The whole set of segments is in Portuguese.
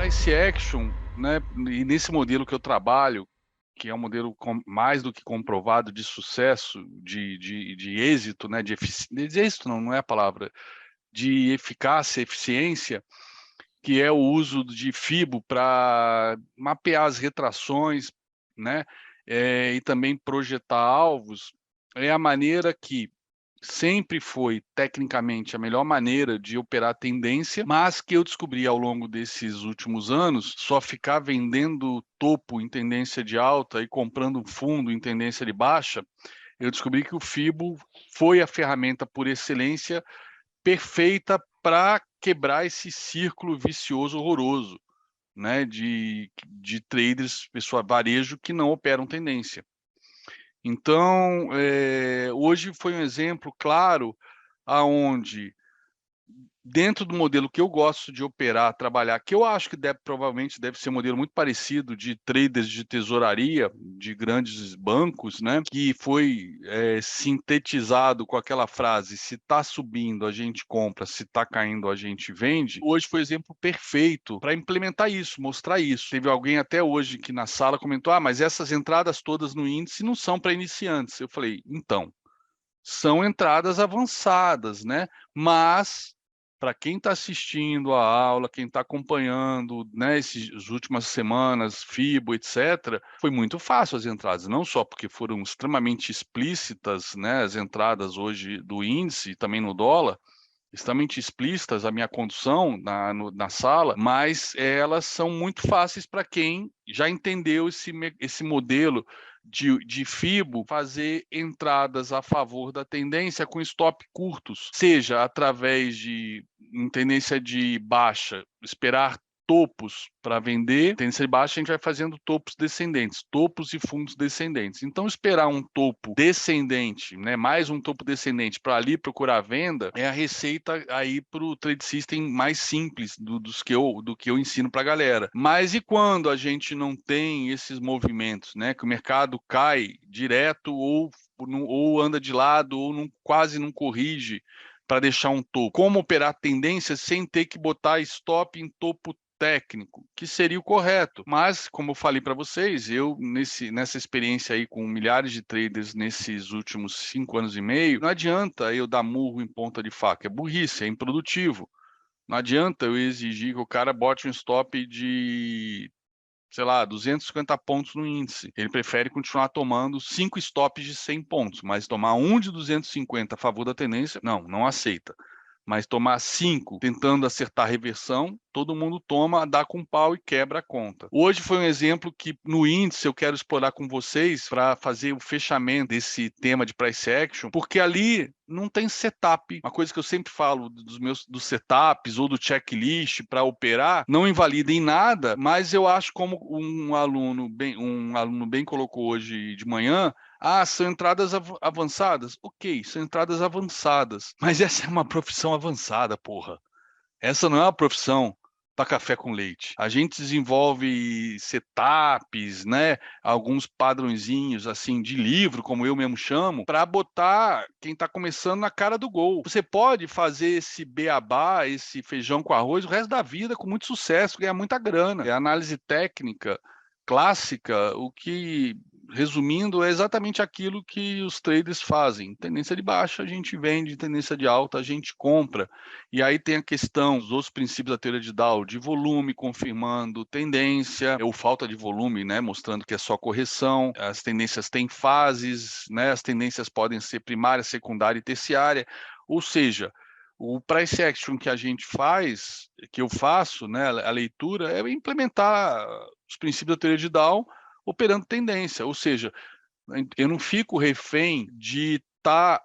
Price action, né, e nesse modelo que eu trabalho, que é um modelo mais do que comprovado de sucesso, de êxito, né, de êxito não é a palavra, de eficácia, eficiência, que é o uso de FIBO para mapear as retrações, né, e também projetar alvos, é a maneira que sempre foi, tecnicamente, a melhor maneira de operar a tendência, mas que eu descobri ao longo desses últimos anos, só ficar vendendo topo em tendência de alta e comprando fundo em tendência de baixa, eu descobri que o FIBO foi a ferramenta por excelência perfeita para quebrar esse círculo vicioso horroroso, né, de traders, pessoa varejo, que não operam tendência. Então, hoje foi um exemplo claro aonde, dentro do modelo que eu gosto de operar, trabalhar, que eu acho que provavelmente deve ser um modelo muito parecido de traders de tesouraria, de grandes bancos, né, que foi sintetizado com aquela frase: se está subindo, a gente compra, se está caindo, a gente vende. Hoje foi o exemplo perfeito para implementar isso, mostrar isso. Teve alguém até hoje que na sala comentou: ah, mas essas entradas todas no índice não são para iniciantes. Eu falei: então, são entradas avançadas, né? Mas para quem está assistindo a aula, quem está acompanhando, né, essas últimas semanas, FIBO, etc., foi muito fácil as entradas, não só porque foram extremamente explícitas, né, as entradas hoje do índice e também no dólar, extremamente explícitas a minha condução na sala, mas elas são muito fáceis para quem já entendeu esse modelo de FIBO, fazer entradas a favor da tendência com stop curtos, seja através de tendência de baixa, esperar topos para vender, tendência de baixa a gente vai fazendo topos descendentes, topos e fundos descendentes. Então, esperar um topo descendente, né, mais um topo descendente para ali procurar venda, é a receita aí para o trade system mais simples do que eu ensino para a galera. Mas e quando a gente não tem esses movimentos, né, que o mercado cai direto ou anda de lado ou quase não corrige para deixar um topo? Como operar tendência sem ter que botar stop em topo técnico, que seria o correto. Mas, como eu falei para vocês, eu, nessa experiência aí com milhares de traders nesses últimos 5 anos e meio, não adianta eu dar murro em ponta de faca, é burrice, é improdutivo. Não adianta eu exigir que o cara bote um stop de, sei lá, 250 pontos no índice. Ele prefere continuar tomando 5 stops de 100 pontos, mas tomar um de 250 a favor da tendência, não aceita. Mas tomar 5 tentando acertar a reversão, todo mundo toma, dá com pau e quebra a conta. Hoje foi um exemplo que no índice eu quero explorar com vocês para fazer o fechamento desse tema de price action, porque ali não tem setup. Uma coisa que eu sempre falo dos setups ou do checklist para operar, não invalida em nada, mas eu acho, como um aluno bem colocou hoje de manhã, ah, são entradas avançadas. Ok, são entradas avançadas. Mas essa é uma profissão avançada, porra. Essa não é uma profissão para café com leite. A gente desenvolve setups, né? Alguns padrõezinhos assim de livro, como eu mesmo chamo, para botar quem está começando na cara do gol. Você pode fazer esse beabá, esse feijão com arroz o resto da vida com muito sucesso, ganhar muita grana. É análise técnica clássica, o que, resumindo, é exatamente aquilo que os traders fazem. Tendência de baixa, a gente vende, tendência de alta, a gente compra. E aí tem a questão dos outros princípios da teoria de Dow, de volume, confirmando tendência, ou falta de volume, né, mostrando que é só correção. As tendências têm fases, né, as tendências podem ser primária, secundária e terciária. Ou seja, o price action que a gente faz, que eu faço, né, a leitura, é implementar os princípios da teoria de Dow operando tendência. Ou seja, eu não fico refém de estar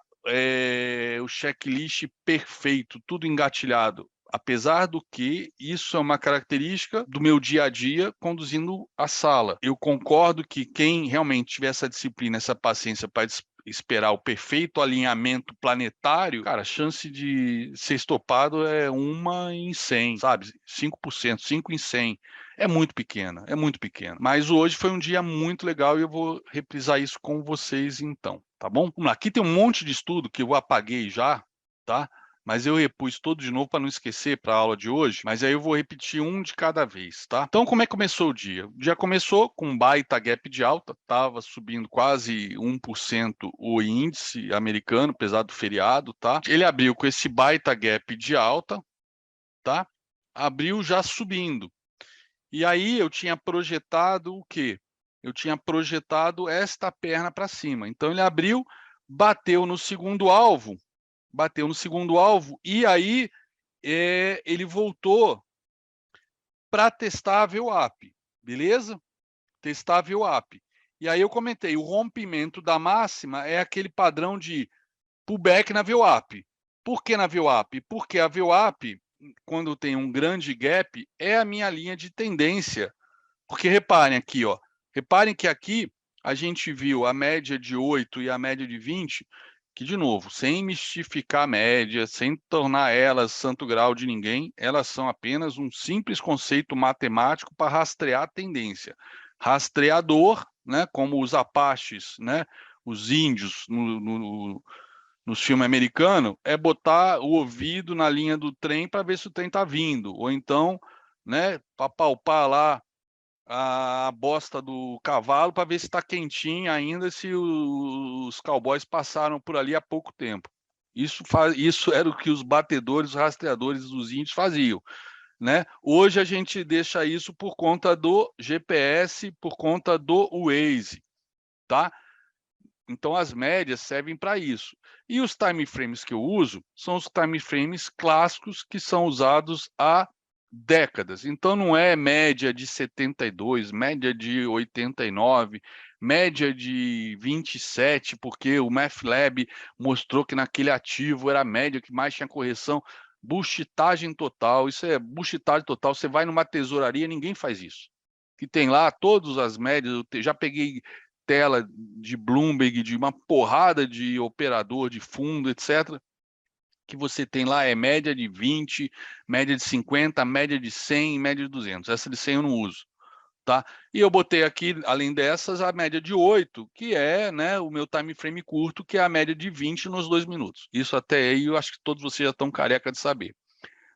o checklist perfeito, tudo engatilhado. Apesar do que isso é uma característica do meu dia a dia conduzindo a sala. Eu concordo que quem realmente tiver essa disciplina, essa paciência para esperar o perfeito alinhamento planetário, cara, a chance de ser estopado é 1 em 100, sabe? 5%, 5 em 100. É muito pequena, é muito pequena. Mas hoje foi um dia muito legal e eu vou reprisar isso com vocês então, tá bom? Vamos lá, aqui tem um monte de estudo que eu apaguei já, tá? mas eu repus todo de novo para não esquecer para a aula de hoje, mas aí eu vou repetir um de cada vez, tá? Então, como é que começou o dia? O dia começou com um baita gap de alta, estava subindo quase 1% o índice americano, apesar do feriado, tá? Ele abriu com esse baita gap de alta, tá? Abriu já subindo. E aí eu tinha projetado o quê? Eu tinha projetado esta perna para cima. Então ele abriu, bateu no segundo alvo, e aí ele voltou para testar a VWAP, beleza? Testar a VWAP. E aí eu comentei, o rompimento da máxima é aquele padrão de pullback na VWAP. Por que na VWAP? Porque a VWAP, quando tem um grande gap, é a minha linha de tendência. Porque reparem aqui, ó. Reparem que aqui a gente viu a média de 8 e a média de 20, que, de novo, sem mistificar a média, sem tornar elas santo grau de ninguém, elas são apenas um simples conceito matemático para rastrear a tendência. Rastreador, né, como os apaches, né, os índios nos filmes americanos, é botar o ouvido na linha do trem para ver se o trem está vindo, ou então, né, para palpar lá a bosta do cavalo para ver se está quentinho ainda, se os cowboys passaram por ali há pouco tempo. Isso era o que os batedores, os rastreadores dos índios faziam, né? Hoje a gente deixa isso por conta do GPS, por conta do Waze, tá? Então as médias servem para isso. E os time frames que eu uso são os time frames clássicos que são usados há décadas. Então não é média de 72, média de 89, média de 27, porque o MATLAB mostrou que naquele ativo era a média que mais tinha correção. Buchitagem total, isso é buchitagem total. Você vai numa tesouraria, ninguém faz isso. Que tem lá todas as médias, eu já peguei tela de Bloomberg, de uma porrada de operador de fundo, etc., que você tem lá é média de 20, média de 50, média de 100, média de 200. Essa de 100 eu não uso, tá? E eu botei aqui, além dessas, a média de 8, que é, né, o meu time frame curto, que é a média de 20 nos 2 minutos. Isso até aí eu acho que todos vocês já estão careca de saber.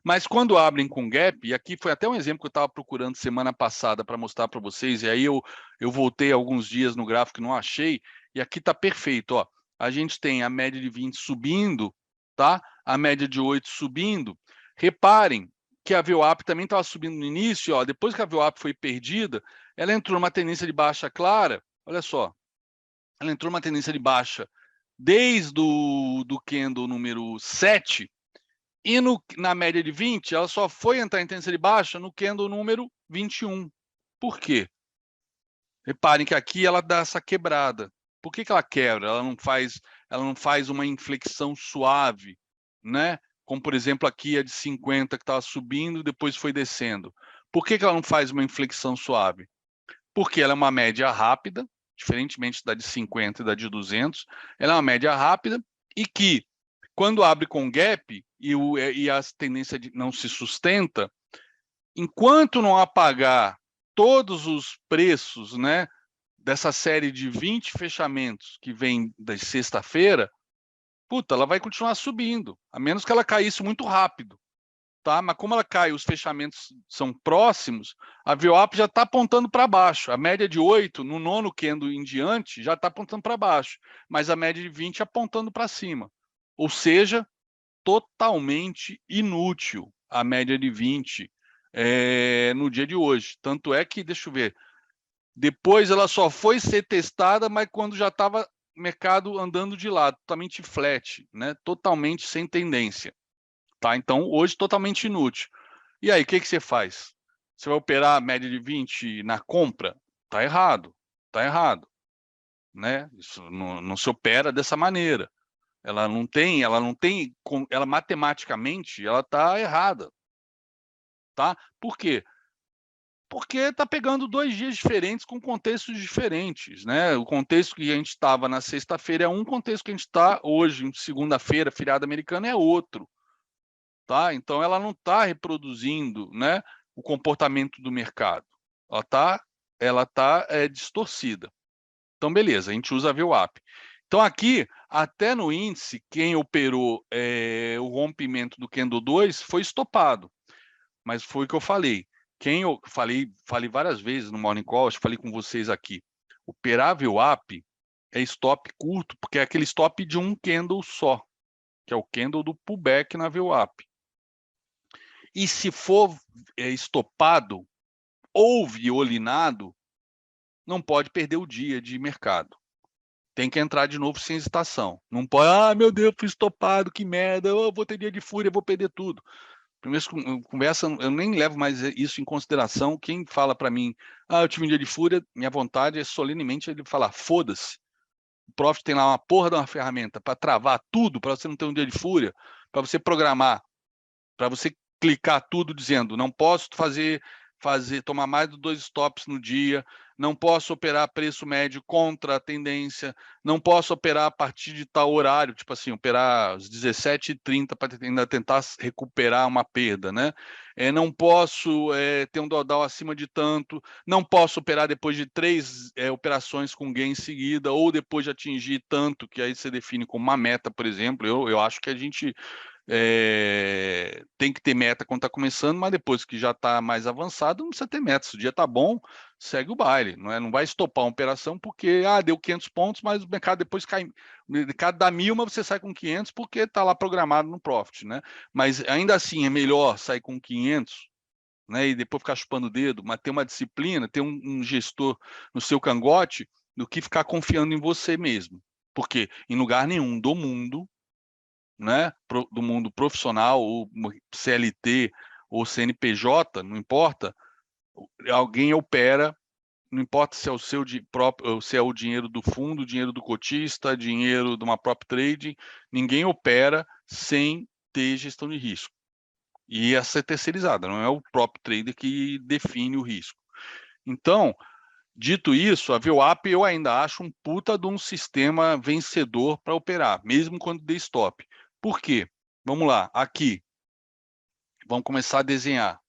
Mas quando abrem com gap, e aqui foi até um exemplo que eu estava procurando semana passada para mostrar para vocês, e aí eu voltei alguns dias no gráfico e não achei, e aqui está perfeito, ó. A gente tem a média de 20 subindo, tá? A média de 8 subindo. Reparem que a VWAP também estava subindo no início, ó. Depois que a VWAP foi perdida, ela entrou numa tendência de baixa clara, olha só, ela entrou numa tendência de baixa desde do candle número 7, e na média de 20, ela só foi entrar em tendência de baixa no candle número 21. Por quê? Reparem que aqui ela dá essa quebrada. Por que ela quebra? Ela não faz uma inflexão suave, né? Como, por exemplo, aqui a de 50 que estava subindo, depois foi descendo. Por que ela não faz uma inflexão suave? Porque ela é uma média rápida, diferentemente da de 50 e da de 200, ela é uma média rápida e que, quando abre com gap e a tendência não se sustenta, enquanto não apagar todos os preços, né, dessa série de 20 fechamentos que vem da sexta-feira, puta, ela vai continuar subindo, a menos que ela caísse muito rápido, tá? Mas como ela cai, os fechamentos são próximos, a VWAP já está apontando para baixo. A média de 8, no nono candle em diante, já está apontando para baixo, mas a média de 20 apontando para cima. Ou seja, totalmente inútil a média de 20 no dia de hoje. Tanto é que, deixa eu ver, depois ela só foi ser testada, mas quando já estava o mercado andando de lado, totalmente flat, né? Totalmente sem tendência. Tá? Então, hoje, totalmente inútil. E aí, o que você faz? Você vai operar a média de 20 na compra? Tá errado. Tá errado. Né? Isso não se opera dessa maneira. Ela matematicamente, ela está errada. Tá? Por quê? Porque está pegando 2 dias diferentes com contextos diferentes, né? O contexto que a gente estava na sexta-feira é um, contexto que a gente está hoje, segunda-feira, feriado americano, é outro. Tá? Então, ela não está reproduzindo, né, o comportamento do mercado. Ela tá distorcida. Então, beleza, a gente usa a VWAP. Então aqui, até no índice, quem operou o rompimento do candle 2 foi estopado, mas foi o que eu falei. Quem eu falei várias vezes no Morning Call, acho que falei com vocês aqui, operar VWAP é stop curto, porque é aquele stop de um candle só, que é o candle do pullback na VWAP. E se for estopado ou violinado, não pode perder o dia de mercado. Tem que entrar de novo sem hesitação. Não pode, meu Deus, fui estopado, que merda, eu vou ter dia de fúria, vou perder tudo. Primeiro conversa, eu nem levo mais isso em consideração. Quem fala para mim, eu tive um dia de fúria, minha vontade é solenemente ele falar, foda-se. O Profit tem lá uma porra de uma ferramenta para travar tudo, para você não ter um dia de fúria, para você programar, para você clicar tudo dizendo, não posso tomar mais de 2 stops no dia, não posso operar preço médio contra a tendência, não posso operar a partir de tal horário, tipo assim, operar às 17h30 para ainda tentar recuperar uma perda, né? Não posso ter um drawdown acima de tanto, não posso operar depois de 3 operações com gain em seguida, ou depois de atingir tanto, que aí você define como uma meta, por exemplo. Eu acho que a gente tem que ter meta quando está começando, mas depois que já está mais avançado, não precisa ter meta. Se o dia está bom, segue o baile. Não vai estopar uma operação porque deu 500 pontos, mas o mercado depois cai. O mercado dá 1000, mas você sai com 500 porque está lá programado no profit, né? Mas ainda assim é melhor sair com 500, né? E depois ficar chupando o dedo, mas ter uma disciplina, ter um gestor no seu cangote, do que ficar confiando em você mesmo. Porque em lugar nenhum do mundo, né, do mundo profissional, ou CLT, ou CNPJ, não importa, alguém opera, não importa se é o seu próprio, se é o dinheiro do fundo, dinheiro do cotista, dinheiro de uma prop trading, ninguém opera sem ter gestão de risco. E essa é terceirizada, não é o próprio trader que define o risco. Então, dito isso, a VWAP eu ainda acho um puta de um sistema vencedor para operar, mesmo quando dê stop. Por quê? Vamos lá, aqui. Vamos começar a desenhar.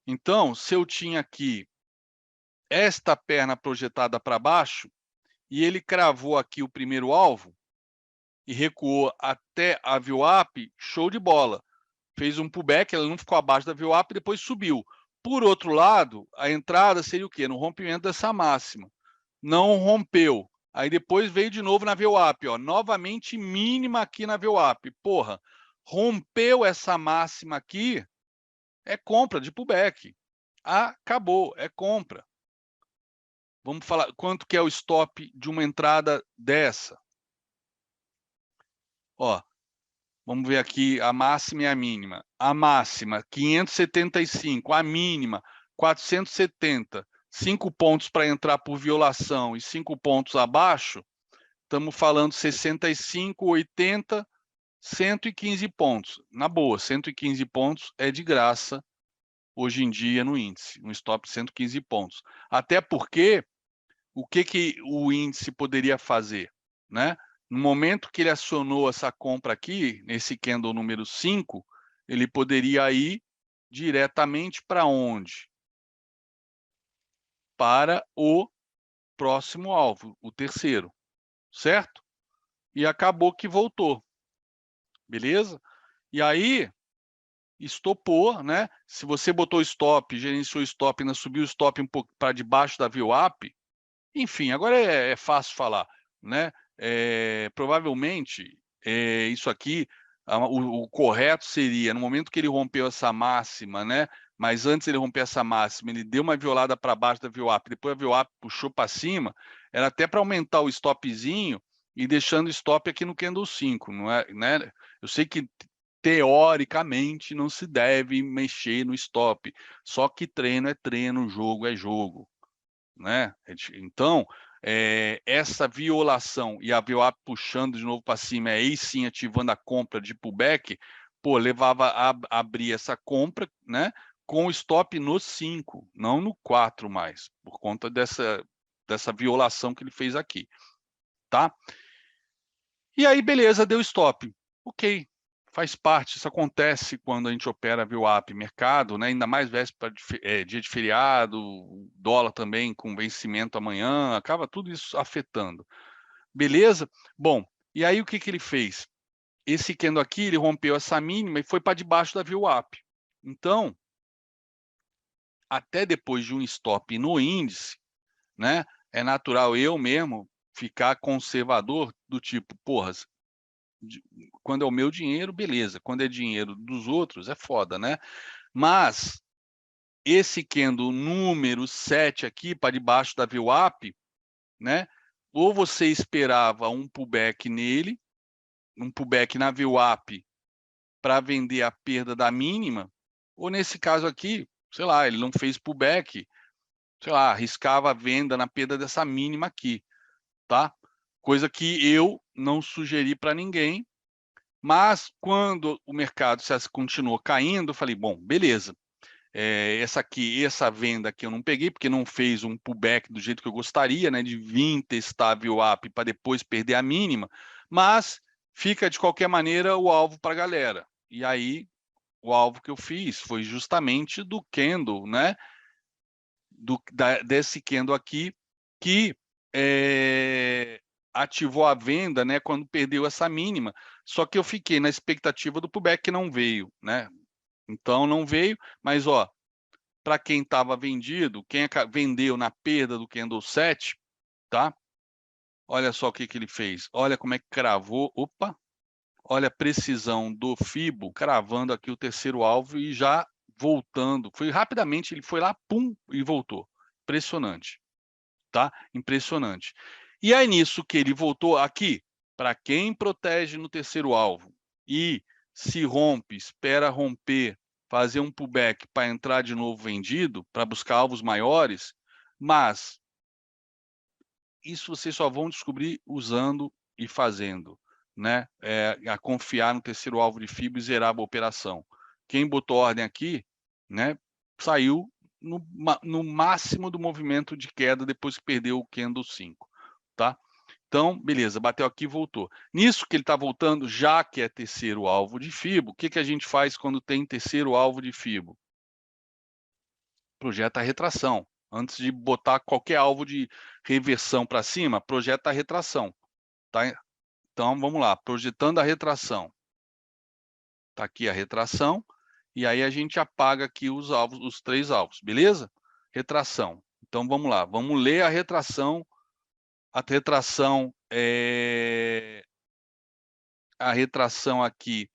Então, se eu tinha aqui esta perna projetada para baixo, e ele cravou aqui o primeiro alvo, e recuou até a VWAP, show de bola. Fez um pullback, ela não ficou abaixo da VWAP, depois subiu. Por outro lado, a entrada seria o quê? No rompimento dessa máxima. Não rompeu. Aí depois veio de novo na VWAP, ó, novamente mínima aqui na VWAP. Porra, rompeu essa máxima aqui, é compra de pullback. Acabou, é compra. Vamos falar quanto que é o stop de uma entrada dessa. Ó, vamos ver aqui a máxima e a mínima. A máxima, 575. A mínima, 470. 5 pontos para entrar por violação e 5 pontos abaixo. Estamos falando 65, 80, 115 pontos. Na boa, 115 pontos é de graça hoje em dia no índice. Um stop de 115 pontos. Até porque, o que o índice poderia fazer, né? No momento que ele acionou essa compra aqui, nesse candle número 5, ele poderia ir diretamente para onde? Para o próximo alvo, o terceiro, certo? E acabou que voltou, beleza? E aí, estopou, né? Se você botou stop, gerenciou stop, ainda subiu o stop um pouco para debaixo da VWAP, enfim, agora é fácil falar, né? Provavelmente, isso aqui, o correto seria, no momento que ele rompeu essa máxima, né? Mas antes ele romper essa máxima, ele deu uma violada para baixo da VWAP, depois a VWAP puxou para cima, era até para aumentar o stopzinho e deixando o stop aqui no candle 5, não é, né? Eu sei que teoricamente não se deve mexer no stop, só que treino é treino, jogo é jogo, né? Então, essa violação e a VWAP puxando de novo para cima, aí sim ativando a compra de pullback, pô, levava a abrir essa compra, né? Com o stop no 5, não no 4 mais, por conta dessa violação que ele fez aqui, tá? E aí, beleza, deu stop. Ok, faz parte, isso acontece quando a gente opera VWAP mercado, né? Ainda mais véspera de dia de feriado, dólar também com vencimento amanhã, acaba tudo isso afetando. Beleza? Bom, e aí o que ele fez? Esse candle aqui, ele rompeu essa mínima e foi para debaixo da VWAP. Então, até depois de um stop no índice, né, é natural eu mesmo ficar conservador do tipo, porra, quando é o meu dinheiro, beleza. Quando é dinheiro dos outros, é foda, né? Mas esse candle número 7 aqui, para debaixo da VWAP, né? Ou você esperava um pullback nele, um pullback na VWAP para vender a perda da mínima, ou nesse caso aqui, sei lá, ele não fez pullback, sei lá, arriscava a venda na perda dessa mínima aqui, tá? Coisa que eu não sugeri para ninguém, mas quando o mercado continuou caindo, eu falei, bom, beleza, essa venda aqui eu não peguei, porque não fez um pullback do jeito que eu gostaria, né, de vir testar a VWAP para depois perder a mínima, mas fica de qualquer maneira o alvo para a galera. E aí, o alvo que eu fiz foi justamente do candle, né, desse candle aqui, que ativou a venda, né, quando perdeu essa mínima, só que eu fiquei na expectativa do pullback que não veio, né, então não veio, mas ó, para quem estava vendido, quem vendeu na perda do candle 7, tá? Olha só o que ele fez. Olha como é que cravou. Opa! Olha a precisão do Fibo cravando aqui o terceiro alvo e já voltando. Foi rapidamente, ele foi lá, pum, e voltou. Impressionante, tá? Impressionante. E aí nisso que ele voltou aqui, para quem protege no terceiro alvo e se rompe, espera romper, fazer um pullback para entrar de novo vendido, para buscar alvos maiores, mas isso vocês só vão descobrir usando e fazendo, né? A confiar no terceiro alvo de FIBO e zerar a operação. Quem botou ordem aqui, né, saiu no máximo do movimento de queda depois que perdeu o candle 5, tá? Então, beleza, bateu aqui e voltou. Nisso que ele está voltando, já que é terceiro alvo de FIBO, o que a gente faz quando tem terceiro alvo de FIBO? Projeta a retração. Antes de botar qualquer alvo de reversão para cima, projeta a retração. Tá? Então, vamos lá, projetando a retração. Está aqui a retração, e aí a gente apaga aqui os alvos, os 3 alvos, beleza? Retração. Então, vamos lá, vamos ler a retração. A retração aqui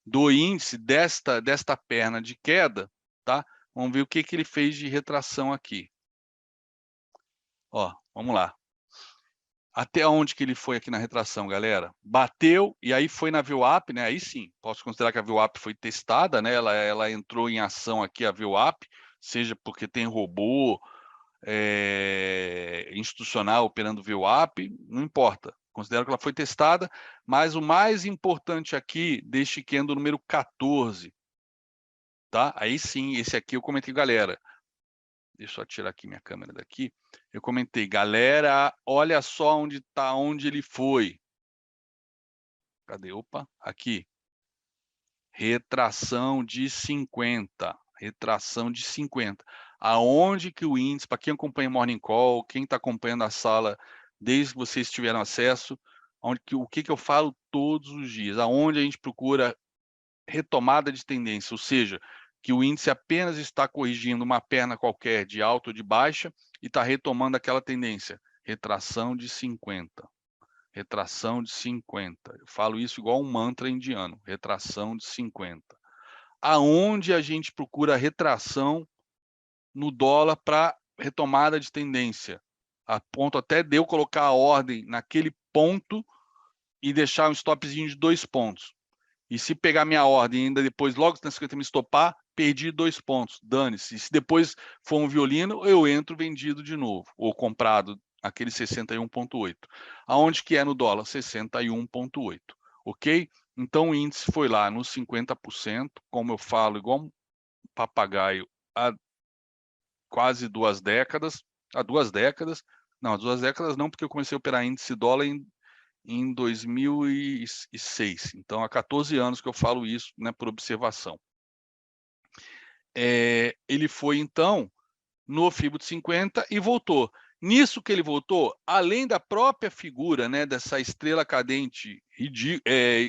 do índice desta perna de queda, tá? Vamos ver o que ele fez de retração aqui. Ó, vamos lá. Até onde que ele foi aqui na retração, galera? Bateu e aí foi na VWAP, né? Aí sim, posso considerar que a VWAP foi testada, né? Ela entrou em ação aqui, a VWAP, seja porque tem robô institucional operando VWAP, não importa. Considero que ela foi testada, mas o mais importante aqui, deste candle número 14, tá? Aí sim, esse aqui eu comentei, galera. Deixa eu tirar aqui minha câmera daqui. Eu comentei, galera, olha só onde tá, onde ele foi. Cadê? Opa, aqui. Retração de 50. Retração de 50. Aonde que o índice, para quem acompanha o Morning Call, quem está acompanhando a sala, desde que vocês tiveram acesso, o que eu falo todos os dias, aonde a gente procura retomada de tendência, ou seja, que o índice apenas está corrigindo uma perna qualquer de alta ou de baixa e está retomando aquela tendência. Retração de 50. Retração de 50. Eu falo isso igual um mantra indiano. Retração de 50. Aonde a gente procura retração no dólar para retomada de tendência? A ponto até de eu colocar a ordem naquele ponto e deixar um stopzinho de 2 pontos. E se pegar minha ordem ainda depois, logo na 50 me estopar, perdi 2 pontos, dane-se. Se depois for um violino, eu entro vendido de novo, ou comprado, aquele 61,8. Aonde que é no dólar? 61,8, ok? Então o índice foi lá nos 50%, como eu falo, igual um papagaio, há quase 2 décadas, há 2 décadas, não, há 2 décadas não, porque eu comecei a operar índice dólar em 2006. Então, há 14 anos que eu falo isso, né, por observação. Ele foi, então, no FIBO de 50 e voltou. Nisso que ele voltou, além da própria figura, né, dessa estrela cadente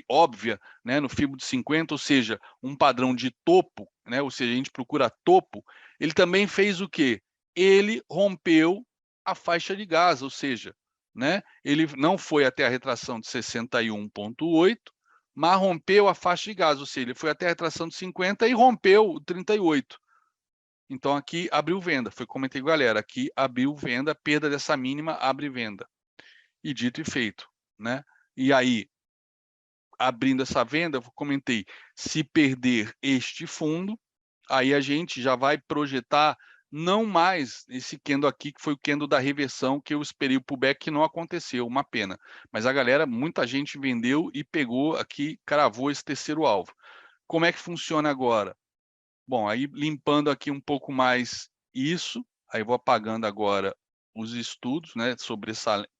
óbvia, né, no FIBO de 50, ou seja, um padrão de topo, né, ou seja, a gente procura topo, ele também fez o quê? Ele rompeu a faixa de Gaza, ou seja, né, ele não foi até a retração de 61,8, mas rompeu a faixa de Gaza, ou seja, ele foi até a retração de 50 e rompeu o 38. Então, aqui abriu venda. Foi como comentei com a galera. Aqui abriu venda, perda dessa mínima, abre venda. E dito e feito, né? E aí, abrindo essa venda, eu comentei, se perder este fundo, aí a gente já vai projetar não mais esse candle aqui, que foi o candle da reversão, que eu esperei o pullback, que não aconteceu, uma pena. Mas a galera, muita gente vendeu e pegou aqui, cravou esse terceiro alvo. Como é que funciona agora? Bom, aí limpando aqui um pouco mais isso, aí vou apagando agora os estudos, né,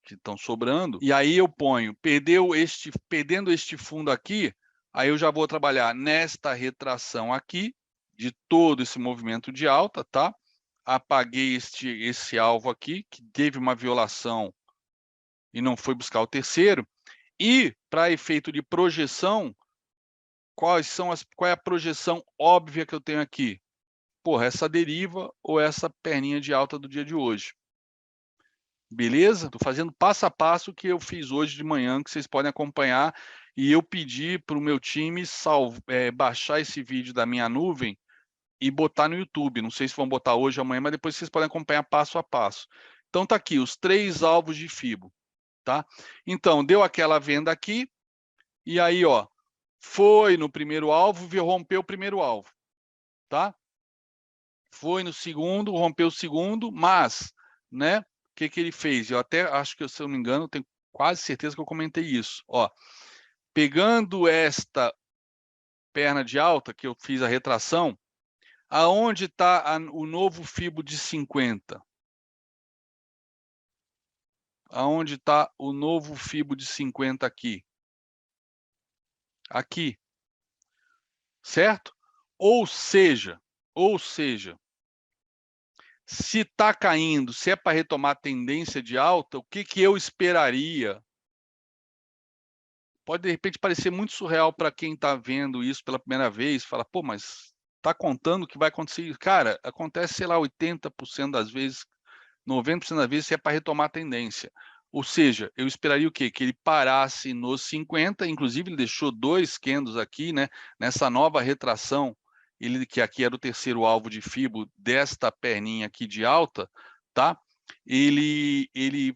que estão sobrando, e aí eu ponho, perdendo este fundo aqui, aí eu já vou trabalhar nesta retração aqui, de todo esse movimento de alta, tá? Apaguei esse alvo aqui, que teve uma violação e não foi buscar o terceiro, e para efeito de projeção, qual é a projeção óbvia que eu tenho aqui? Porra, essa deriva ou essa perninha de alta do dia de hoje. Beleza? Estou fazendo passo a passo o que eu fiz hoje de manhã, que vocês podem acompanhar. E eu pedi para o meu time baixar esse vídeo da minha nuvem e botar no YouTube. Não sei se vão botar hoje ou amanhã, mas depois vocês podem acompanhar passo a passo. Então tá aqui, os 3 alvos de FIBO. Tá? Então, deu aquela venda aqui, e aí, ó, foi no primeiro alvo, rompeu o primeiro alvo. Tá? Foi no segundo, rompeu o segundo, mas, né, o que ele fez? Eu até acho que, se eu não me engano, tenho quase certeza que eu comentei isso. Ó, pegando esta perna de alta, que eu fiz a retração, aonde está o novo FIBO de 50? Aonde está o novo FIBO de 50 aqui? Aqui, certo? Ou seja, se está caindo, se é para retomar tendência de alta, o que eu esperaria? Pode, de repente, parecer muito surreal para quem está vendo isso pela primeira vez, fala, pô, mas está contando que vai acontecer? Cara, acontece, sei lá, 80% das vezes, 90% das vezes, se é para retomar a tendência. Ou seja, eu esperaria o quê? Que ele parasse nos 50, inclusive ele deixou 2 candles aqui, né? Nessa nova retração, que aqui era o terceiro alvo de FIBO desta perninha aqui de alta, tá? Ele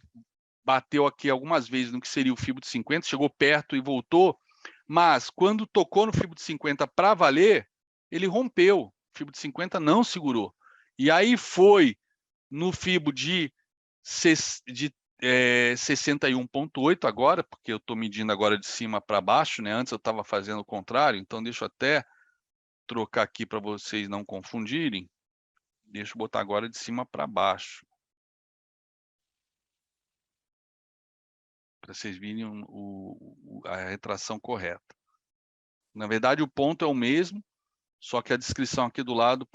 bateu aqui algumas vezes no que seria o FIBO de 50, chegou perto e voltou, mas quando tocou no FIBO de 50 para valer, ele rompeu, o FIBO de 50 não segurou. E aí foi no FIBO de 61,8 agora, porque eu estou medindo agora de cima para baixo, né? Antes eu estava fazendo o contrário, então deixa eu até trocar aqui para vocês não confundirem. Deixa eu botar agora de cima para baixo, para vocês verem a retração correta. Na verdade, o ponto é o mesmo, só que a descrição aqui do lado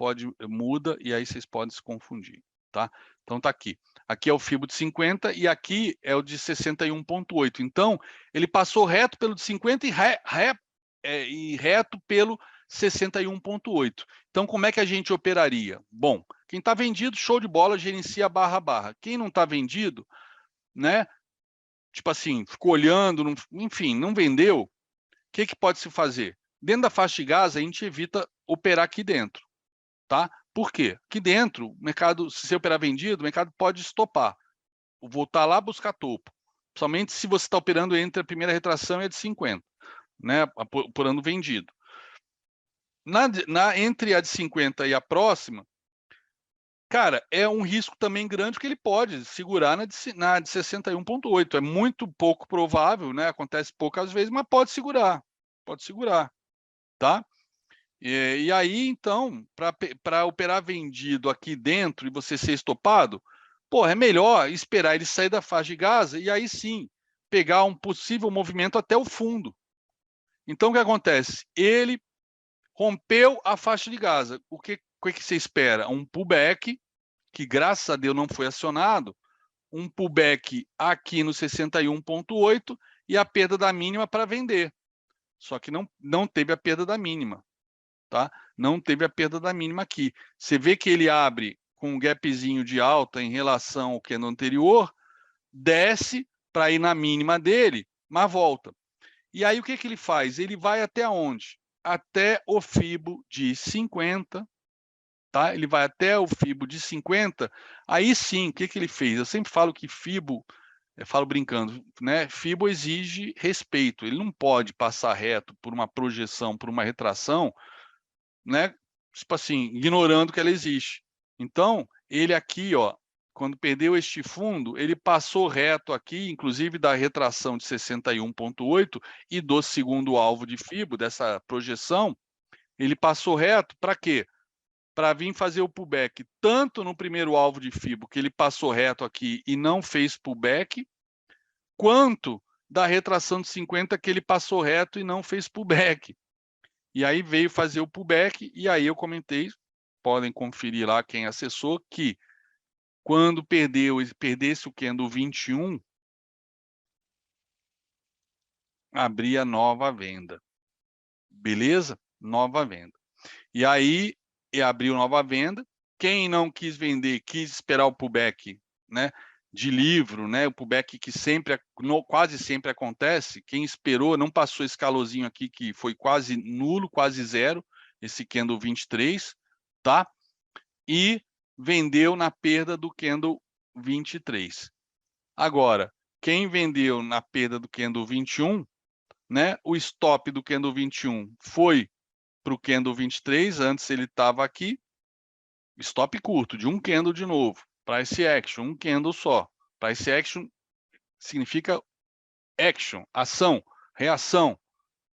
muda e aí vocês podem se confundir, tá? Então tá aqui. Aqui é o FIBO de 50 e aqui é o de 61,8. Então, ele passou reto pelo de 50 e reto pelo 61,8. Então, como é que a gente operaria? Bom, quem está vendido, show de bola, gerencia barra a barra. Quem não está vendido, né? Tipo assim, ficou olhando, enfim, não vendeu, o que pode se fazer? Dentro da faixa de Gaza, a gente evita operar aqui dentro, tá? Por quê? Aqui dentro, o mercado, se você operar vendido, o mercado pode estopar, voltar lá buscar topo, somente se você está operando entre a primeira retração e a de 50, né? Operando vendido. Entre a de 50 e a próxima, cara, é um risco também grande que ele pode segurar na de 61,8. É muito pouco provável, né? Acontece poucas vezes, mas pode segurar, tá? E aí, então, para operar vendido aqui dentro e você ser estopado, pô, é melhor esperar ele sair da faixa de Gaza e aí sim pegar um possível movimento até o fundo. Então, o que acontece? Ele rompeu a faixa de Gaza. O que você espera? Um pullback, que graças a Deus não foi acionado, um pullback aqui no 61,8 e a perda da mínima para vender. Só que não teve a perda da mínima, tá? Não teve a perda da mínima aqui. Você vê que ele abre com um gapzinho de alta em relação ao candle anterior, desce para ir na mínima dele, mas volta. E aí o que ele faz? Ele vai até onde? Até o Fibo de 50, tá? Ele vai até o Fibo de 50, aí sim, o que ele fez? Eu sempre falo que Fibo, eu falo brincando, né? Fibo exige respeito, ele não pode passar reto por uma projeção, por uma retração, né? Tipo assim, ignorando que ela existe. Então, ele aqui, ó, quando perdeu este fundo, ele passou reto aqui, inclusive da retração de 61,8 e do segundo alvo de Fibo, dessa projeção, ele passou reto para quê? Para vir fazer o pullback, tanto no primeiro alvo de Fibo, que ele passou reto aqui e não fez pullback, quanto da retração de 50, que ele passou reto e não fez pullback. E aí veio fazer o pullback, e aí eu comentei, podem conferir lá quem acessou, que quando perdesse o candle 21, abria nova venda. Beleza? Nova venda. E aí, abriu nova venda. Quem não quis vender, quis esperar o pullback, né, de livro, né, o pullback que quase sempre acontece. Quem esperou, não passou esse calorzinho aqui, que foi quase nulo, quase zero, esse candle 23, tá? E vendeu na perda do candle 23. Agora, quem vendeu na perda do candle 21, né, o stop do candle 21 foi para o candle 23, antes ele estava aqui, stop curto, de um candle de novo, price action, um candle só. Price action significa action, ação, reação,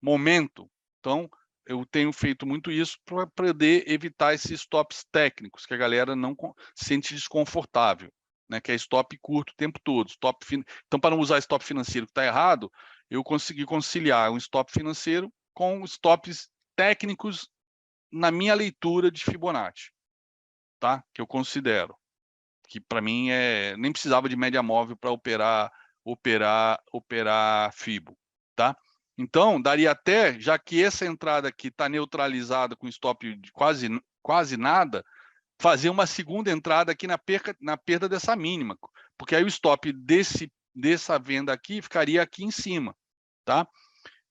momento. Então, eu tenho feito muito isso para poder evitar esses stops técnicos, que a galera não se sente desconfortável, né? Que é stop curto o tempo todo. Então, para não usar stop financeiro que está errado, eu consegui conciliar um stop financeiro com stops técnicos na minha leitura de Fibonacci, tá? Que eu considero que para mim nem precisava de média móvel para operar Fibo, tá? Então, daria até, já que essa entrada aqui está neutralizada com stop de quase nada, fazer uma segunda entrada aqui na perda dessa mínima, porque aí o stop dessa venda aqui ficaria aqui em cima, tá?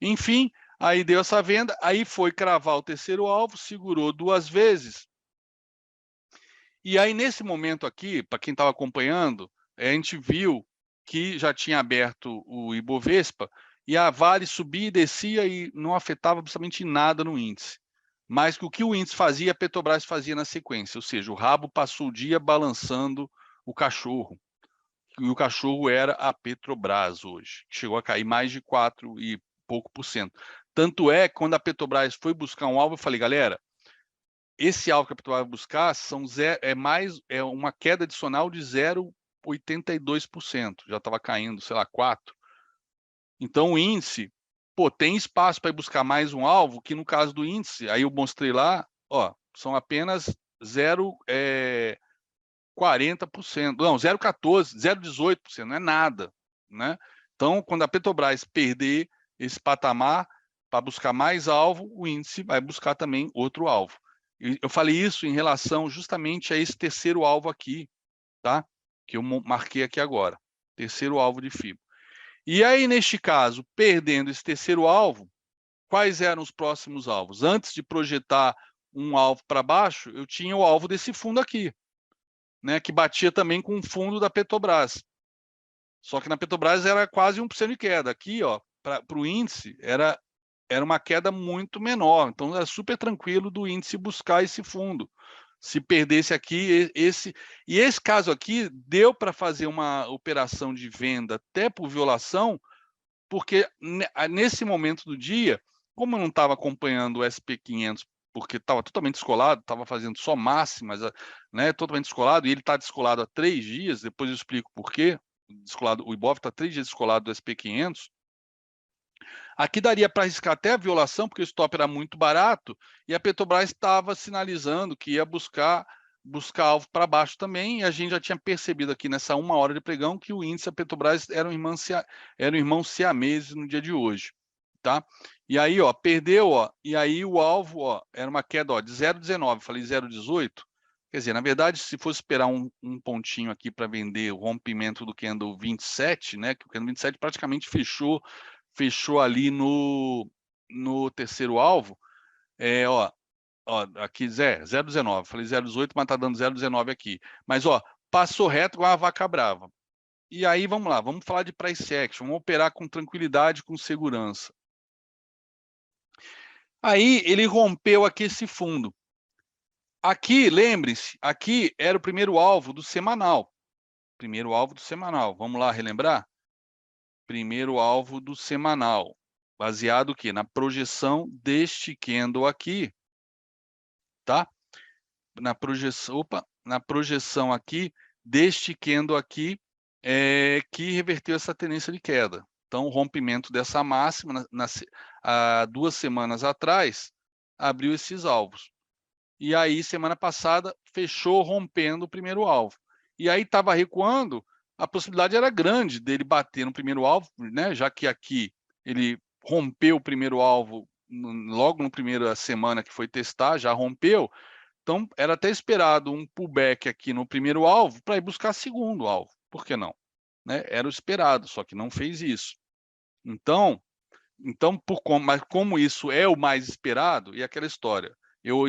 Enfim, aí deu essa venda, aí foi cravar o terceiro alvo, segurou 2 vezes. E aí, nesse momento aqui, para quem estava acompanhando, a gente viu que já tinha aberto o Ibovespa e a Vale subia e descia e não afetava absolutamente nada no índice. Mas que o que o índice fazia, a Petrobras fazia na sequência, ou seja, o rabo passou o dia balançando o cachorro. E o cachorro era a Petrobras hoje, que chegou a cair mais de 4 e pouco por cento. Tanto é que quando a Petrobras foi buscar um alvo, eu falei, galera, esse alvo que a Petrobras vai buscar é uma queda adicional de 0,82%. Já estava caindo, sei lá, 4%. Então, o índice, tem espaço para ir buscar mais um alvo, que no caso do índice, aí eu mostrei lá, ó, são apenas 0,40%. Não, 0,14%, 0,18%, não é nada, né? Então, quando a Petrobras perder esse patamar para buscar mais alvo, o índice vai buscar também outro alvo. Eu falei isso em relação justamente a esse terceiro alvo aqui, tá? Que eu marquei aqui agora. Terceiro alvo de Fibo. E aí, neste caso, perdendo esse terceiro alvo, quais eram os próximos alvos? Antes de projetar um alvo para baixo, eu tinha o alvo desse fundo aqui, né? Que batia também com o fundo da Petrobras. Só que na Petrobras era quase 1% de queda. Aqui, ó, para o índice, era uma queda muito menor. Então, era super tranquilo do índice buscar esse fundo. Se perdesse aqui, esse caso aqui, deu para fazer uma operação de venda até por violação, porque nesse momento do dia, como eu não estava acompanhando o SP500, porque estava totalmente descolado, estava fazendo só máximas, né, totalmente descolado, e ele está descolado há 3 dias, depois eu explico por quê. O Ibov está 3 dias descolado do SP500, aqui daria para arriscar até a violação, porque o stop era muito barato, e a Petrobras estava sinalizando que ia buscar buscar alvo para baixo também, e a gente já tinha percebido aqui nessa 1 hora de pregão que o índice, a Petrobras, era um irmão siamês no dia de hoje, tá? E aí, ó, perdeu, ó, e aí o alvo, ó, era uma queda, ó, de 0,19, falei 0,18, quer dizer, na verdade, se fosse esperar um pontinho aqui para vender o rompimento do candle 27, né, que o candle 27 praticamente fechou ali no terceiro alvo, ó, aqui 0,19, falei 0,18, mas tá dando 0,19 aqui. Mas, ó, passou reto com uma vaca brava. E aí, vamos lá, vamos falar de price action, vamos operar com tranquilidade, com segurança. Aí, ele rompeu aqui esse fundo. Aqui, lembre-se, aqui era o primeiro alvo do semanal. Primeiro alvo do semanal. Vamos lá relembrar? Primeiro alvo do semanal. Baseado o quê? Na projeção deste candle aqui, tá? Na projeção aqui deste candle aqui, que reverteu essa tendência de queda. Então, o rompimento dessa máxima, há 2 semanas atrás, abriu esses alvos. E aí, semana passada, fechou rompendo o primeiro alvo. E aí estava recuando, a possibilidade era grande dele bater no primeiro alvo, né? Já que aqui ele rompeu o primeiro alvo logo na primeira semana que foi testar, já rompeu. Então, era até esperado um pullback aqui no primeiro alvo para ir buscar segundo alvo. Por que não? Né? Era o esperado, só que não fez isso. Então mas como isso é o mais esperado, e aquela história, eu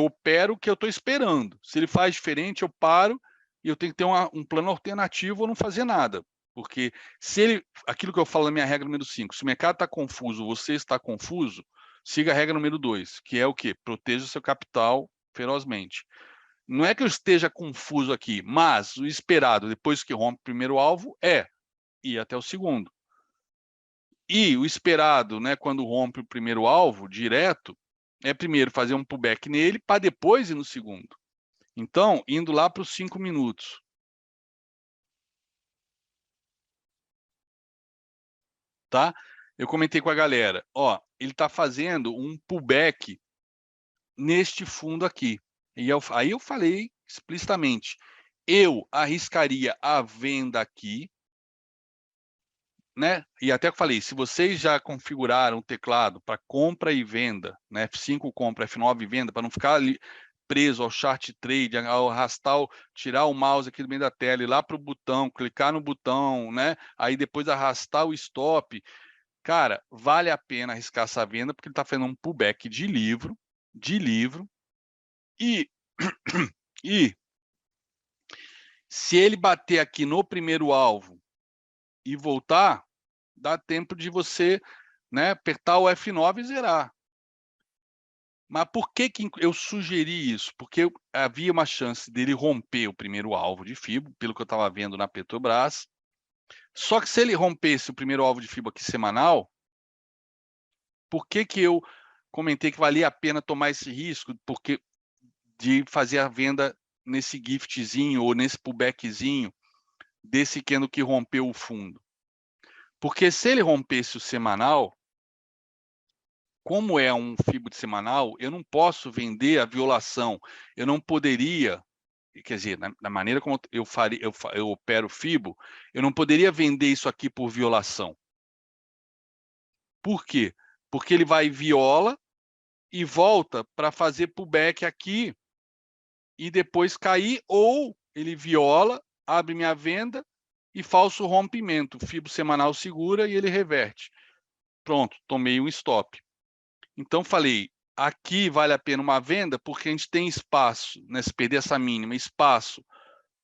opero o que eu estou esperando. Se ele faz diferente, eu paro e eu tenho que ter um plano alternativo ou não fazer nada. Porque se ele, aquilo que eu falo na minha regra número 5, se o mercado está confuso, você está confuso, siga a regra número 2, que é o quê? Proteja o seu capital ferozmente. Não é que eu esteja confuso aqui, mas o esperado, depois que rompe o primeiro alvo, é ir até o segundo. E o esperado, né, quando rompe o primeiro alvo direto, é primeiro fazer um pullback nele, para depois ir no segundo. Então, indo lá para os 5 minutos. Tá? Eu comentei com a galera, ó, ele está fazendo um pullback neste fundo aqui. E aí eu falei explicitamente, eu arriscaria a venda aqui, né? E até que falei, se vocês já configuraram o teclado para compra e venda, né? F5 compra, F9 venda, para não ficar ali preso ao chart trade, ao arrastar, tirar o mouse aqui do meio da tela, ir lá para o botão, clicar no botão, né? Aí depois arrastar o stop. Cara, vale a pena arriscar essa venda, porque ele está fazendo um pullback de livro, e, e se ele bater aqui no primeiro alvo e voltar, dá tempo de você, né, apertar o F9 e zerar. Mas por que eu sugeri isso? Porque havia uma chance dele romper o primeiro alvo de FIBO, pelo que eu estava vendo na Petrobras. Só que se ele rompesse o primeiro alvo de FIBO aqui semanal, por que eu comentei que valia a pena tomar esse risco? Porque de fazer a venda nesse giftzinho ou nesse pullbackzinho desse candle que rompeu o fundo. Porque se ele rompesse o semanal, como é um FIBO de semanal, eu não posso vender a violação. Eu não poderia, quer dizer, na maneira como eu opero FIBO, eu não poderia vender isso aqui por violação. Por quê? Porque ele vai viola e volta para fazer pullback aqui e depois cair, ou ele viola, abre minha venda e falso rompimento. O FIBO semanal segura e ele reverte. Pronto, tomei um stop. Então, falei, aqui vale a pena uma venda porque a gente tem espaço, né, se perder essa mínima, espaço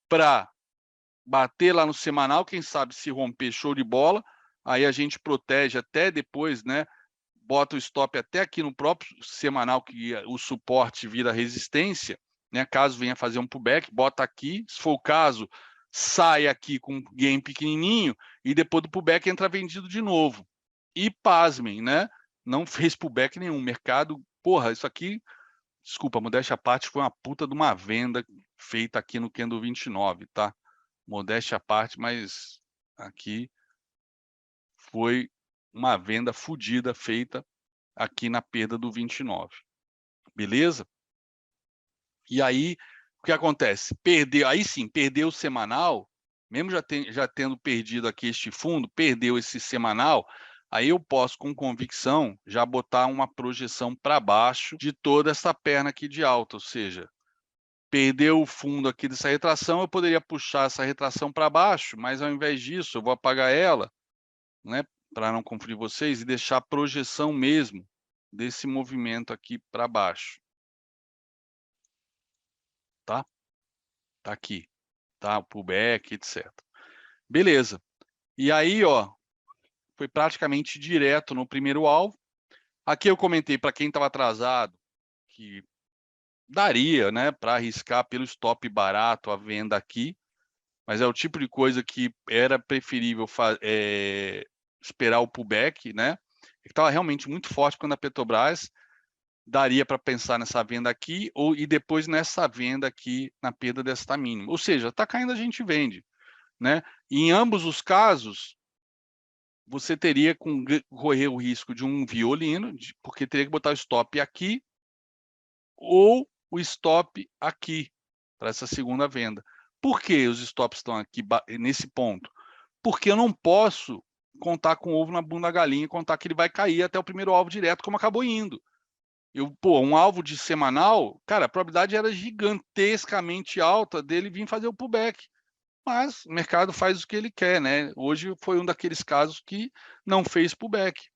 para bater lá no semanal, quem sabe se romper, show de bola, aí a gente protege até depois, né, bota o stop até aqui no próprio semanal, que o suporte vira resistência, né, caso venha fazer um pullback, bota aqui, se for o caso, sai aqui com um gain pequenininho e depois do pullback entra vendido de novo. E pasmem, né? Não fez pullback nenhum. Mercado, porra, isso aqui, desculpa, modéstia à parte, foi uma puta de uma venda feita aqui no candle 29, tá? Modéstia à parte, mas aqui foi uma venda fodida feita aqui na perda do 29. Beleza? E aí, o que acontece? Perdeu, aí sim, perdeu o semanal, mesmo já tendo perdido aqui este fundo, perdeu esse semanal, aí eu posso, com convicção, já botar uma projeção para baixo de toda essa perna aqui de alta, ou seja, perdeu o fundo aqui dessa retração, eu poderia puxar essa retração para baixo, mas ao invés disso, eu vou apagar ela, né, para não confundir vocês, e deixar a projeção mesmo desse movimento aqui para baixo. Tá? Tá aqui, tá? O pullback, etc. Beleza. E aí, ó, foi praticamente direto no primeiro alvo. Aqui eu comentei para quem estava atrasado que daria, né, para arriscar pelo stop barato a venda aqui, mas é o tipo de coisa que era preferível esperar o pullback, né? Estava realmente muito forte quando a Petrobras daria para pensar nessa venda aqui e depois nessa venda aqui na perda desta mínima. Ou seja, está caindo, a gente vende, né? E em ambos os casos, você teria que correr o risco de um violino, porque teria que botar o stop aqui ou o stop aqui para essa segunda venda. Por que os stops estão aqui nesse ponto? Porque eu não posso contar com o ovo na bunda da galinha e contar que ele vai cair até o primeiro alvo direto, como acabou indo. Um alvo de semanal, cara, a probabilidade era gigantescamente alta dele vir fazer o pullback. Mas o mercado faz o que ele quer, né? Hoje foi um daqueles casos que não fez pullback,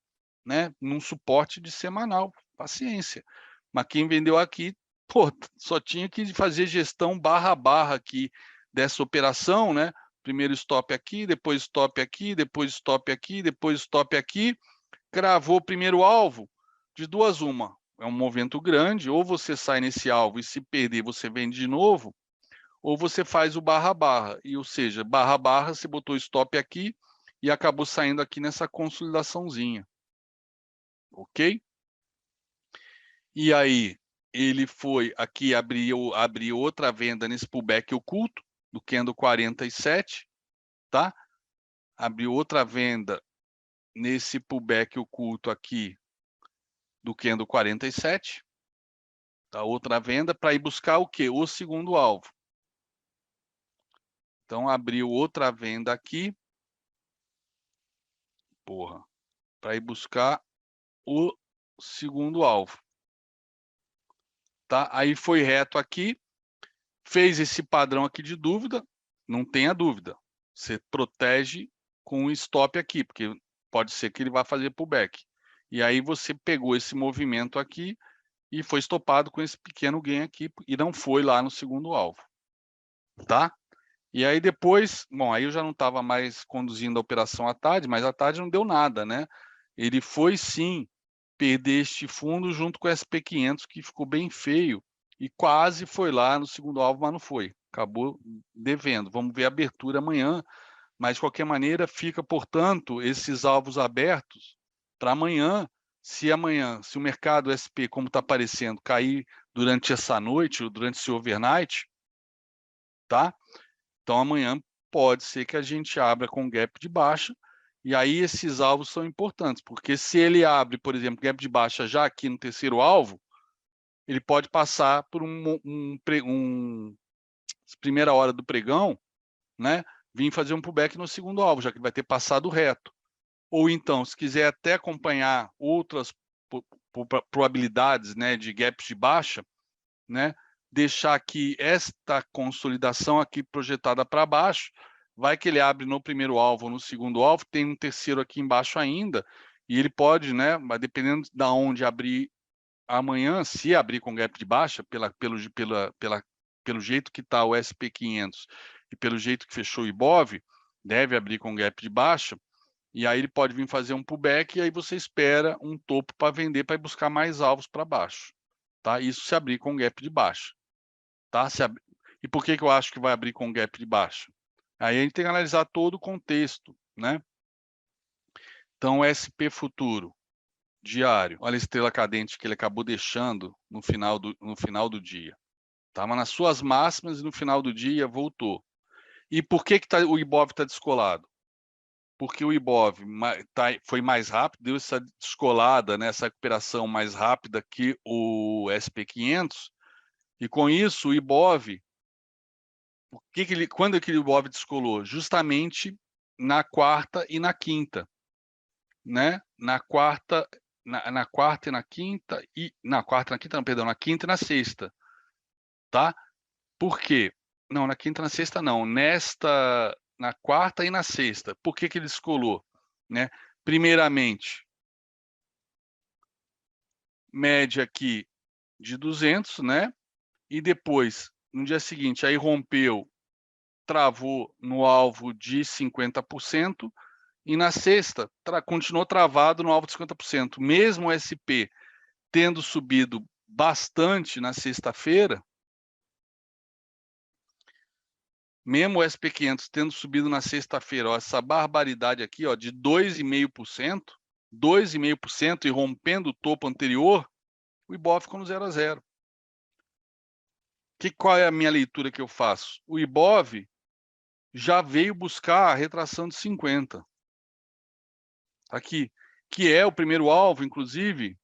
né? Num suporte de semanal. Paciência. Mas quem vendeu aqui, pô, só tinha que fazer gestão barra a barra aqui dessa operação, né? Primeiro stop aqui, depois stop aqui, depois stop aqui, depois stop aqui. Cravou o primeiro alvo, de duas uma. É um movimento grande, ou você sai nesse alvo e se perder você vende de novo, ou você faz o barra-barra, ou seja, barra-barra, você botou stop aqui e acabou saindo aqui nessa consolidaçãozinha, ok? E aí, ele foi aqui, abriu outra venda nesse pullback oculto, do candle 47, tá? Abriu outra venda nesse pullback oculto aqui, do candle 47, tá? Outra venda para ir buscar o quê? O segundo alvo. Então, abriu outra venda aqui, para ir buscar o segundo alvo, tá? Aí foi reto aqui, fez esse padrão aqui de dúvida, não tenha dúvida, você protege com o stop aqui, porque pode ser que ele vá fazer pullback. E aí você pegou esse movimento aqui e foi estopado com esse pequeno gain aqui e não foi lá no segundo alvo, tá? E aí depois, bom, aí eu já não estava mais conduzindo a operação à tarde, mas à tarde não deu nada, né? Ele foi sim perder este fundo junto com o SP500, que ficou bem feio, e quase foi lá no segundo alvo, mas não foi. Acabou devendo. Vamos ver a abertura amanhã, mas de qualquer maneira fica, portanto, esses alvos abertos para amanhã. Se o mercado SP, como está aparecendo, cair durante essa noite ou durante esse overnight, tá? Então, amanhã pode ser que a gente abra com gap de baixa, e aí esses alvos são importantes, porque se ele abre, por exemplo, gap de baixa já aqui no terceiro alvo, ele pode passar por primeira hora do pregão, né, vir fazer um pullback no segundo alvo, já que vai ter passado reto. Ou então, se quiser até acompanhar outras probabilidades, né, de gaps de baixa, né, deixar aqui esta consolidação aqui projetada para baixo, vai que ele abre no primeiro alvo ou no segundo alvo, tem um terceiro aqui embaixo ainda, e ele pode, né, mas dependendo de onde abrir amanhã, se abrir com gap de baixa, pelo jeito que está o SP500 e pelo jeito que fechou o IBOV, deve abrir com gap de baixa, e aí ele pode vir fazer um pullback, e aí você espera um topo para vender, para ir buscar mais alvos para baixo, tá? Isso se abrir com gap de baixa. Tá? E por que eu acho que vai abrir com gap de baixa? Aí a gente tem que analisar todo o contexto, né? Então, SP futuro, diário, olha a estrela cadente que ele acabou deixando no final do dia. Tá? Mas nas suas máximas e no final do dia voltou. E por que o IBOV está descolado? Porque o IBOV foi mais rápido, deu essa descolada, né, essa recuperação mais rápida que o SP500, e com isso o IBOV Quando que o Ibov descolou? Justamente na quarta e na quinta, né? Na quarta e na quinta na quinta e na sexta, tá? Por quê? Não, na quinta e na sexta não, na quarta e na sexta. Por que ele descolou, né? Primeiramente, média aqui de 200, né? E depois, no dia seguinte, aí rompeu, travou no alvo de 50%, e na sexta continuou travado no alvo de 50%. Mesmo o SP tendo subido bastante na sexta-feira, mesmo o SP500 tendo subido na sexta-feira, essa barbaridade aqui, ó, de 2,5% e rompendo o topo anterior, o Ibov ficou no 0 a 0. Qual é a minha leitura que eu faço? O Ibov já veio buscar a retração de 50. Aqui, que é o primeiro alvo, inclusive,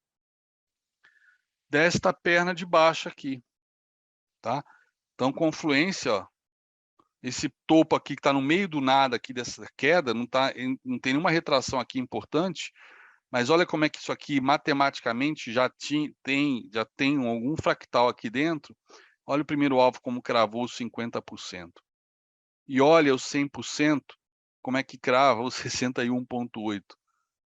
desta perna de baixo aqui, tá? Então, confluência, ó, esse topo aqui que está no meio do nada aqui dessa queda, não tem nenhuma retração aqui importante, mas olha como é que isso aqui matematicamente já tem algum fractal aqui dentro. Olha o primeiro alvo como cravou os 50%. E olha os 100%, como é que crava os 61,8%,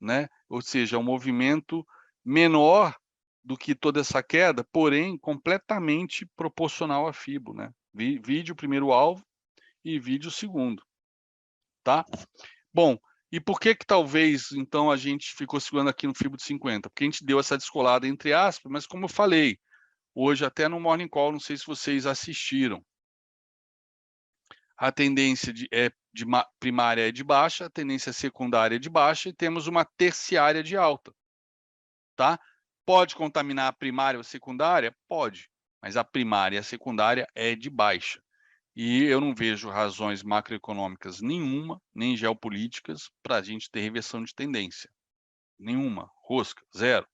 né? Ou seja, um movimento menor do que toda essa queda, porém completamente proporcional à FIBO, né? Vide o primeiro alvo e vide o segundo, tá? Bom, e por que talvez, então, a gente ficou segurando aqui no FIBO de 50? Porque a gente deu essa descolada entre aspas, mas como eu falei, hoje até no Morning Call, não sei se vocês assistiram, a tendência primária é de baixa, a tendência secundária é de baixa e temos uma terciária de alta, tá? Pode contaminar a primária ou a secundária? Pode, mas a primária e a secundária é de baixa. E eu não vejo razões macroeconômicas nenhuma, nem geopolíticas, para a gente ter reversão de tendência. Nenhuma, rosca, zero.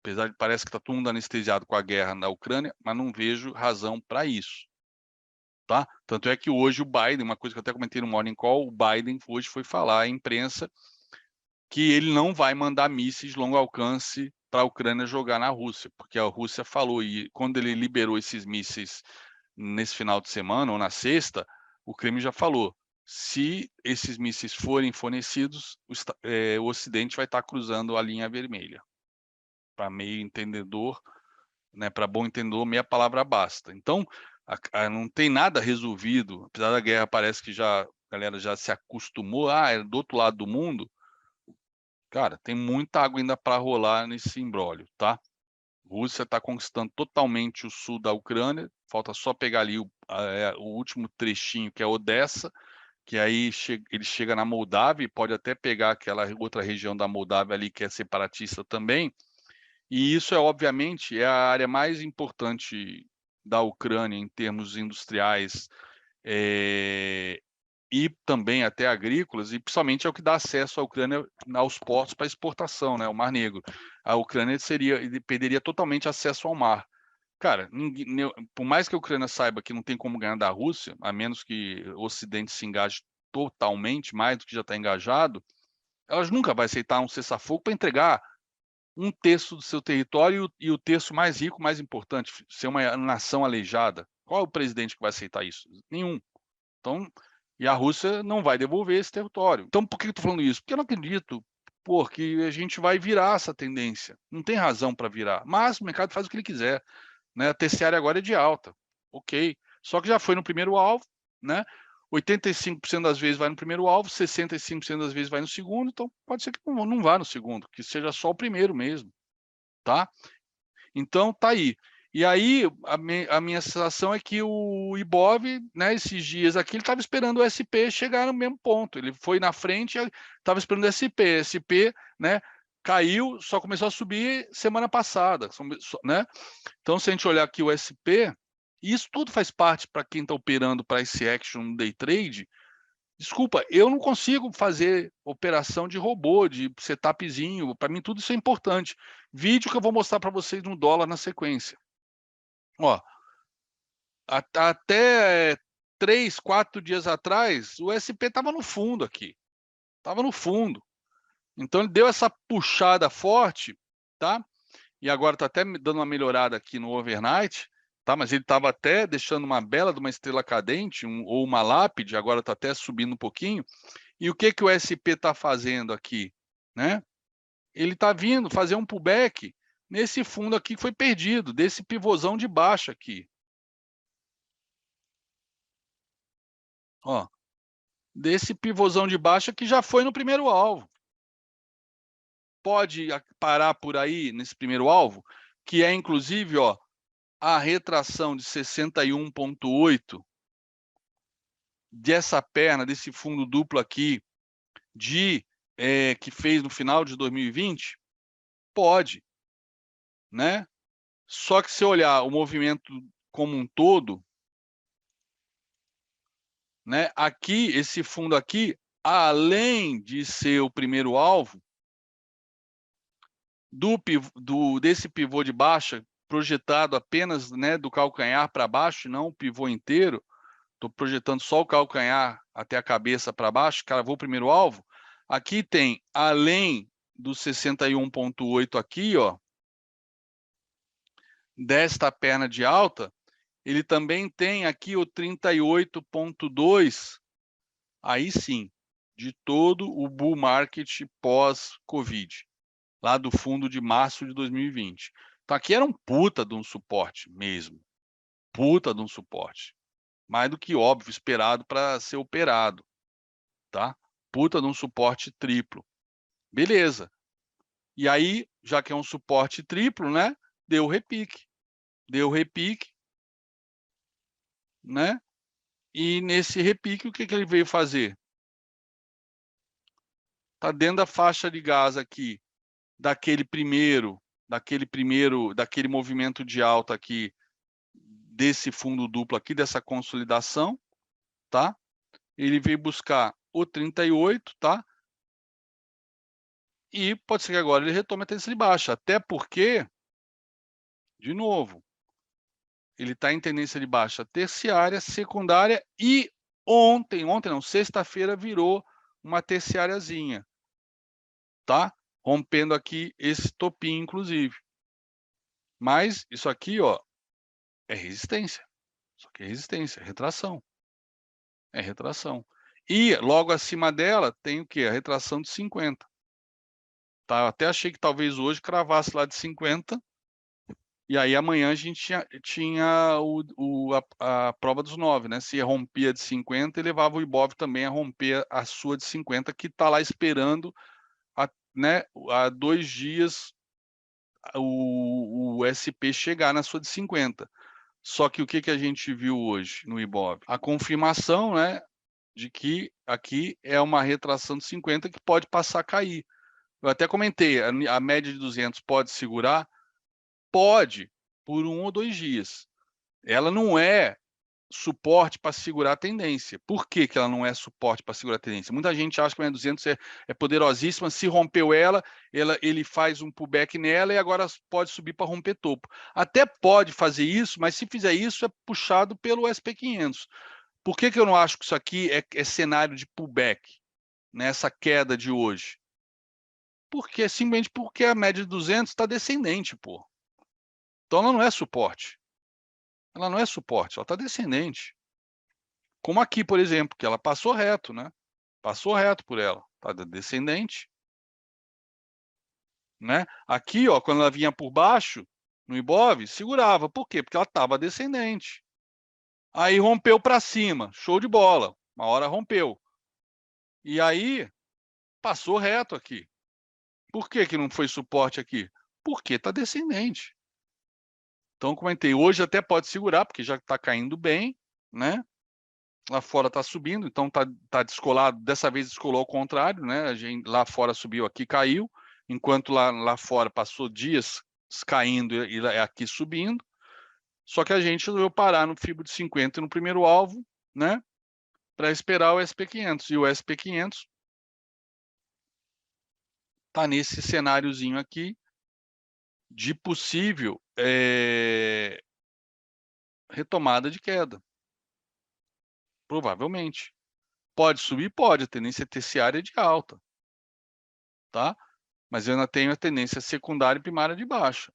Apesar de parece que está todo mundo anestesiado com a guerra na Ucrânia, mas não vejo razão para isso. Tá? Tanto é que hoje o Biden, uma coisa que eu até comentei no Morning Call, o Biden hoje foi falar à imprensa que ele não vai mandar mísseis de longo alcance para a Ucrânia jogar na Rússia, porque a Rússia falou, e quando ele liberou esses mísseis nesse final de semana ou na sexta, o Kremlin já falou, se esses mísseis forem fornecidos, o Ocidente vai estar cruzando a linha vermelha. Para meio entendedor, né, para bom entendedor, meia palavra basta. Então, não tem nada resolvido, apesar da guerra, parece que a galera já se acostumou, é do outro lado do mundo. Cara, tem muita água ainda para rolar nesse imbróglio, tá? Rússia está conquistando totalmente o sul da Ucrânia, falta só pegar ali o último trechinho, que é Odessa, que aí ele chega na Moldávia e pode até pegar aquela outra região da Moldávia ali que é separatista também. E isso obviamente é a área mais importante da Ucrânia em termos industriais, e também até agrícolas, e principalmente é o que dá acesso à Ucrânia aos portos para exportação, né? O Mar Negro. A Ucrânia perderia totalmente acesso ao mar. Cara, por mais que a Ucrânia saiba que não tem como ganhar da Rússia, a menos que o Ocidente se engaje totalmente, mais do que já está engajado, elas nunca vai aceitar um cessar-fogo para entregar um terço do seu território e o terço mais rico, mais importante, ser uma nação aleijada. Qual é o presidente que vai aceitar isso? Nenhum. Então, e a Rússia não vai devolver esse território. Então, por que eu estou falando isso? Porque eu não acredito, porque a gente vai virar essa tendência. Não tem razão para virar. Mas o mercado faz o que ele quiser, né? A terciária agora é de alta, ok. Só que já foi no primeiro alvo, né? 85% das vezes vai no primeiro alvo, 65% das vezes vai no segundo, então pode ser que não vá no segundo, que seja só o primeiro mesmo, tá? Então, tá aí. E aí, a minha sensação é que o Ibov, né, esses dias aqui, ele estava esperando o SP chegar no mesmo ponto. Ele foi na frente, estava esperando o SP. SP, né, caiu, só começou a subir semana passada, né? Então, se a gente olhar aqui o SP, e isso tudo faz parte para quem está operando price action day trade. Desculpa, eu não consigo fazer operação de robô, de setupzinho. Para mim, tudo isso é importante. Vídeo que eu vou mostrar para vocês no dólar na sequência. Ó, até 3, 4 dias atrás, o SP estava no fundo aqui. Estava no fundo. Então, ele deu essa puxada forte, tá? E agora está até dando uma melhorada aqui no overnight, tá? Mas ele estava até deixando uma bela de uma estrela cadente, ou uma lápide, agora está até subindo um pouquinho. E o que o SP está fazendo aqui, né? Ele está vindo fazer um pullback nesse fundo aqui que foi perdido, desse pivôzão de baixo aqui. Ó, desse pivôzão de baixo que já foi no primeiro alvo. Pode parar por aí nesse primeiro alvo, que é inclusive, ó, a retração de 61,8 dessa perna, desse fundo duplo aqui, que fez no final de 2020? Pode, né? Só que se olhar o movimento como um todo, né? Aqui, esse fundo aqui, além de ser o primeiro alvo, desse pivô de baixa, projetado apenas, né, do calcanhar para baixo, não o pivô inteiro, estou projetando só o calcanhar até a cabeça para baixo, cravou o primeiro alvo. Aqui tem, além do 61,8 aqui, ó, desta perna de alta, ele também tem aqui o 38,2, aí sim, de todo o bull market pós-Covid, lá do fundo de março de 2020. Então aqui era um puta de um suporte mesmo, puta de um suporte. Mais do que óbvio, esperado para ser operado, tá? Puta de um suporte triplo. Beleza. E aí, já que é um suporte triplo, né? Deu repique. Deu repique, né? E nesse repique, o que ele veio fazer? Tá dentro da faixa de gás aqui, daquele movimento de alta aqui, desse fundo duplo aqui, dessa consolidação, tá? Ele veio buscar o 38, tá? E pode ser que agora ele retome a tendência de baixa, até porque, de novo, ele está em tendência de baixa terciária, secundária e ontem não, sexta-feira virou uma terciáriazinha, tá? Rompendo aqui esse topinho, inclusive. Mas isso aqui, ó, é resistência. Isso aqui é resistência, é retração. É retração. E logo acima dela tem o quê? A retração de 50. Tá? Eu até achei que talvez hoje cravasse lá de 50. E aí amanhã a gente tinha a prova dos 9, né? Se rompia de 50, e levava o Ibov também a romper a sua de 50, que está lá esperando, né, há 2 dias o SP chegar na sua de 50. Só que o que a gente viu hoje no Ibov? A confirmação, né, de que aqui é uma retração de 50 que pode passar a cair. Eu até comentei, a média de 200 pode segurar? Pode, por 1 ou 2 dias. Ela não é suporte para segurar a tendência. Por que ela não é suporte para segurar a tendência? Muita gente acha que a 200 é poderosíssima, se rompeu ele faz um pullback nela e agora pode subir para romper topo. Até pode fazer isso, mas se fizer isso é puxado pelo SP500. Por que eu não acho que isso aqui é cenário de pullback, nessa queda de hoje? Simplesmente porque a média de 200 está descendente, pô. Então ela não é suporte. Ela não é suporte, ela está descendente. Como aqui, por exemplo, que ela passou reto, né? Passou reto por ela, está descendente. Né? Aqui, ó, quando ela vinha por baixo, no Ibov, segurava. Por quê? Porque ela estava descendente. Aí rompeu para cima, show de bola. Uma hora rompeu. E aí, passou reto aqui. Por que não foi suporte aqui? Porque está descendente. Então, comentei, hoje até pode segurar, porque já está caindo bem, né? Lá fora está subindo, então tá descolado, dessa vez descolou ao contrário, né? Lá fora subiu, aqui caiu, enquanto lá fora passou dias caindo e aqui subindo. Só que a gente resolveu parar no FIBO de 50 no primeiro alvo, né? Para esperar o SP500. E o SP500 está nesse cenáriozinho aqui de possível retomada de queda. Provavelmente. Pode subir? Pode, a tendência terciária é de alta. Tá? Mas eu ainda tenho a tendência secundária e primária de baixa.